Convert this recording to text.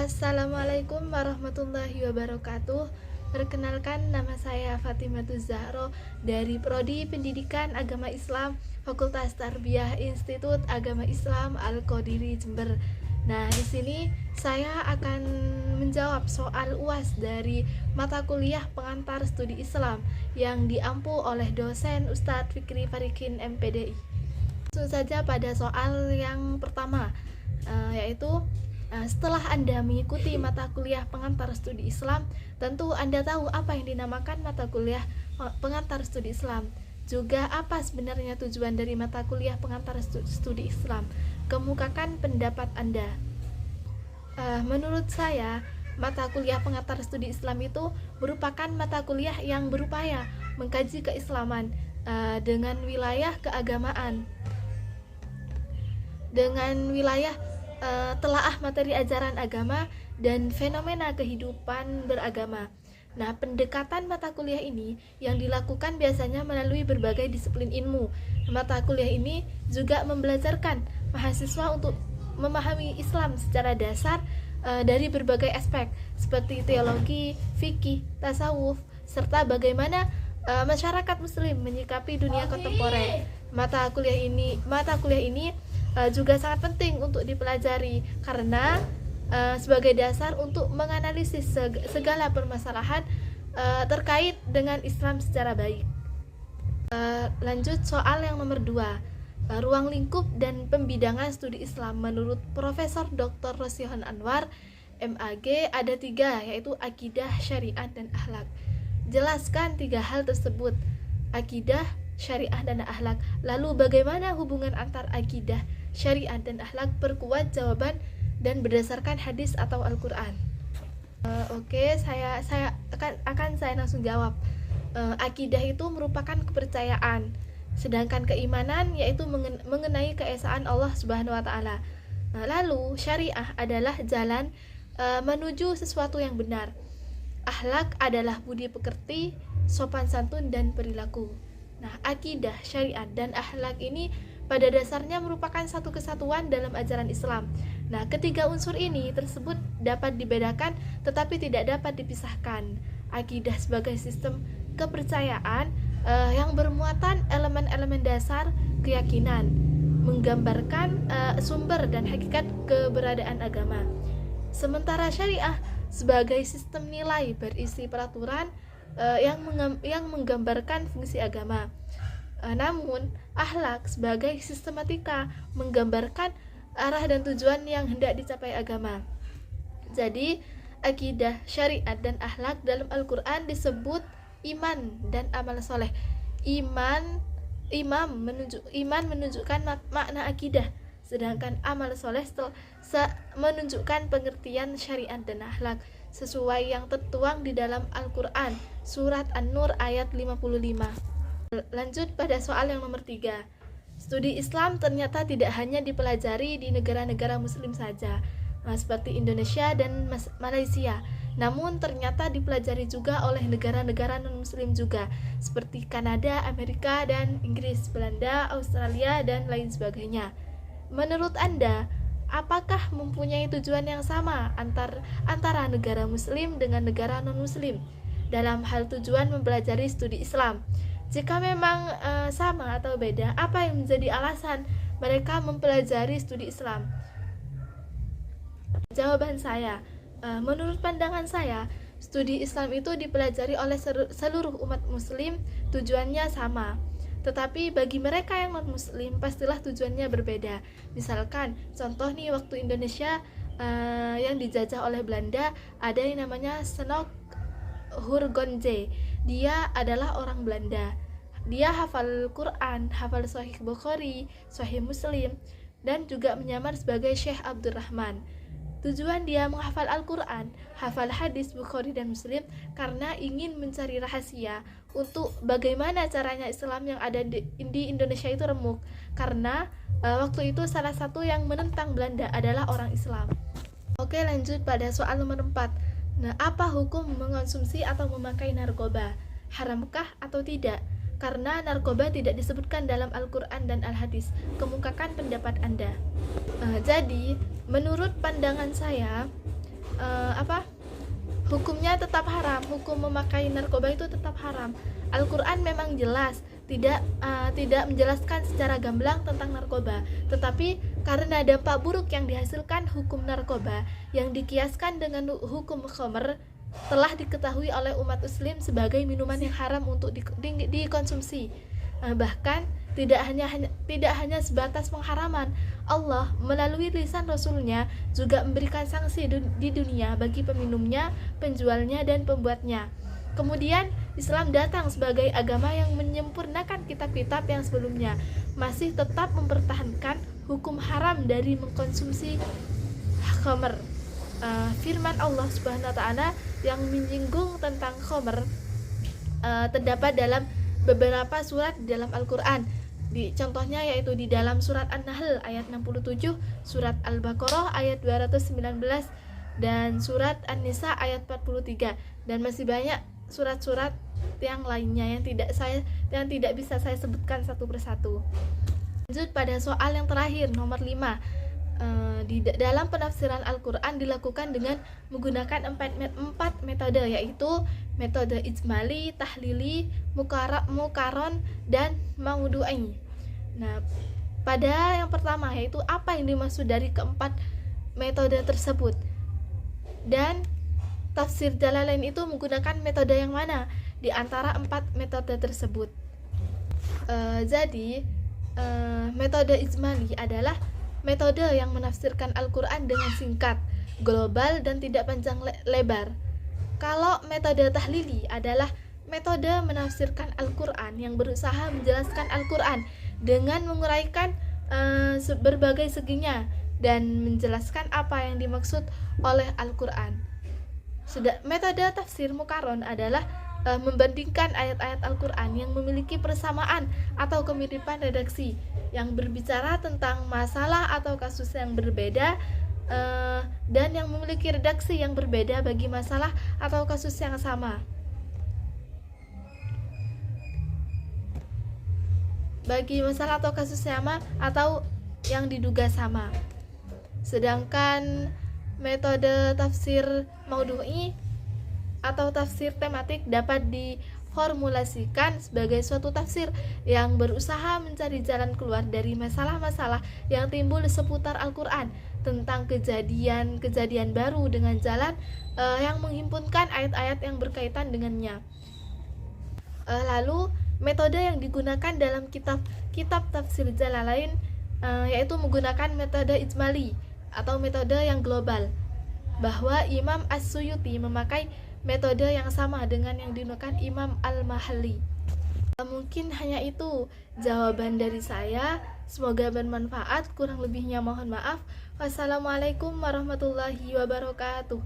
Assalamualaikum warahmatullahi wabarakatuh. Perkenalkan, nama saya Fatimatuz Zahro dari Prodi Pendidikan Agama Islam Fakultas Tarbiyah Institut Agama Islam Al-Qadiri Jember. Nah, di sini saya akan menjawab soal UAS dari mata kuliah pengantar studi Islam yang diampu oleh dosen Ustadz Fikri Farikin MPDI. Langsung saja pada soal yang pertama, yaitu setelah Anda mengikuti mata kuliah pengantar studi Islam, tentu Anda tahu apa yang dinamakan mata kuliah pengantar studi Islam. Juga apa sebenarnya tujuan dari mata kuliah pengantar studi Islam? Kemukakan pendapat Anda. Menurut saya, mata kuliah pengantar studi Islam itu merupakan mata kuliah yang berupaya mengkaji keislaman dengan wilayah keagamaan, dengan wilayah telaah materi ajaran agama dan fenomena kehidupan beragama. Nah, pendekatan mata kuliah ini yang dilakukan biasanya melalui berbagai disiplin ilmu. Mata kuliah ini juga membelajarkan mahasiswa untuk memahami Islam secara dasar dari berbagai aspek seperti teologi, fikih, tasawuf, serta bagaimana masyarakat muslim menyikapi dunia kontemporer. Mata kuliah ini juga sangat penting untuk dipelajari karena sebagai dasar untuk menganalisis segala permasalahan terkait dengan Islam secara baik. Lanjut soal yang nomor 2, ruang lingkup dan pembidangan studi Islam menurut Profesor Dr. Rosihan Anwar MAG ada 3, yaitu akidah, syariat, dan akhlak. Jelaskan 3 hal tersebut: akidah, syariah, dan akhlak. Lalu bagaimana hubungan antar akidah, syariat, dan akhlak? Perkuat jawaban dan berdasarkan hadis atau Al-Quran. Oke, saya akan langsung jawab. Akidah itu merupakan kepercayaan, sedangkan keimanan yaitu mengenai keesaan Allah Subhanahu wa taala. Lalu syariah adalah jalan menuju sesuatu yang benar. Akhlak adalah budi pekerti, sopan santun, dan perilaku. Nah, akidah, syariat, dan akhlak ini pada dasarnya merupakan satu kesatuan dalam ajaran Islam. Nah, ketiga unsur ini tersebut dapat dibedakan tetapi tidak dapat dipisahkan. Akidah sebagai sistem kepercayaan yang bermuatan elemen-elemen dasar keyakinan, menggambarkan sumber dan hakikat keberadaan agama. Sementara syariah sebagai sistem nilai berisi peraturan yang menggambarkan fungsi agama. Namun, akhlak sebagai sistematika menggambarkan arah dan tujuan yang hendak dicapai agama. Jadi, akidah, syariat, dan akhlak dalam Al-Quran disebut iman dan amal soleh. Iman menunjukkan makna akidah, sedangkan amal soleh menunjukkan pengertian syariat dan akhlak sesuai yang tertuang di dalam Al-Quran, surat An-Nur ayat 55. Lanjut pada soal yang nomor 3. Studi Islam ternyata tidak hanya dipelajari di negara-negara muslim saja, seperti Indonesia dan Malaysia, namun ternyata dipelajari juga oleh negara-negara non-muslim juga, seperti Kanada, Amerika, dan Inggris, Belanda, Australia, dan lain sebagainya. Menurut Anda, apakah mempunyai tujuan yang sama antara negara muslim dengan negara non-muslim dalam hal tujuan mempelajari studi Islam? Jika memang sama atau beda, apa yang menjadi alasan mereka mempelajari studi Islam? Jawaban saya, menurut pandangan saya, studi Islam itu dipelajari oleh seluruh umat muslim, tujuannya sama. Tetapi bagi mereka yang non-muslim, pastilah tujuannya berbeda. Misalkan, contoh nih, waktu Indonesia yang dijajah oleh Belanda, ada yang namanya Senok Hurgonje. Dia adalah orang Belanda. Dia hafal Quran, hafal Sahih Bukhari, Sahih Muslim, dan juga menyamar sebagai Syekh Abdurrahman. Tujuan dia menghafal Al-Quran, hafal hadis Bukhari dan Muslim karena ingin mencari rahasia untuk bagaimana caranya Islam yang ada di Indonesia itu remuk. Karena waktu itu salah satu yang menentang Belanda adalah orang Islam. Oke, lanjut pada soal nomor 4. Nah, apa hukum mengonsumsi atau memakai narkoba? Haramkah atau tidak? Karena narkoba tidak disebutkan dalam Al-Quran dan Al-Hadis. Kemukakan pendapat Anda. Jadi, menurut pandangan saya, hukumnya tetap haram, hukum memakai narkoba itu tetap haram. Al-Quran memang jelas tidak menjelaskan secara gamblang tentang narkoba, tetapi karena dampak buruk yang dihasilkan hukum narkoba yang dikiaskan dengan hukum khamr telah diketahui oleh umat muslim sebagai minuman yang haram untuk dikonsumsi. Bahkan tidak hanya sebatas pengharaman, Allah melalui lisan Rasulnya juga memberikan sanksi di dunia bagi peminumnya, penjualnya, dan pembuatnya. Kemudian Islam datang sebagai agama yang menyempurnakan kitab-kitab yang sebelumnya, masih tetap mempertahankan hukum haram dari mengkonsumsi khamr. Firman Allah Subhanahu wa taala yang menyinggung tentang khamr terdapat dalam beberapa surat di dalam Al-Qur'an. Contohnya yaitu di dalam surat An-Nahl ayat 67, surat Al-Baqarah ayat 219, dan surat An-Nisa ayat 43, dan masih banyak surat-surat yang lainnya yang tidak bisa saya sebutkan satu persatu. Lanjut pada soal yang terakhir, nomor 5. Dalam penafsiran Al-Quran dilakukan dengan menggunakan 4 metode, yaitu metode ijmali, tahlili, mukaron, dan maudu'i. Nah, pada yang pertama yaitu apa yang dimaksud dari keempat metode tersebut, dan tafsir Jalalain itu menggunakan metode yang mana di antara 4 metode tersebut. Jadi metode ijmali adalah metode yang menafsirkan Al-Quran dengan singkat, global, dan tidak panjang lebar. Kalau metode tahlili adalah metode menafsirkan Al-Quran yang berusaha menjelaskan Al-Quran dengan menguraikan berbagai seginya dan menjelaskan apa yang dimaksud oleh Al-Quran. Metode tafsir mukaron adalah membandingkan ayat-ayat Al-Quran yang memiliki persamaan atau kemiripan redaksi, yang berbicara tentang masalah atau kasus yang berbeda, dan yang memiliki redaksi yang berbeda bagi masalah atau kasus yang sama. Bagi masalah atau kasus sama atau yang diduga sama. Sedangkan metode tafsir maudu'i atau tafsir tematik dapat diformulasikan sebagai suatu tafsir yang berusaha mencari jalan keluar dari masalah-masalah yang timbul seputar Al-Quran, tentang kejadian-kejadian baru dengan jalan yang menghimpunkan ayat-ayat yang berkaitan dengannya. Lalu metode yang digunakan dalam kitab tafsir Jalalain yaitu menggunakan metode ijmali atau metode yang global, bahwa Imam As-Suyuti memakai metode yang sama dengan yang digunakan Imam Al-Mahalli. Mungkin hanya itu jawaban dari saya, semoga bermanfaat, kurang lebihnya mohon maaf. Wassalamualaikum warahmatullahi wabarakatuh.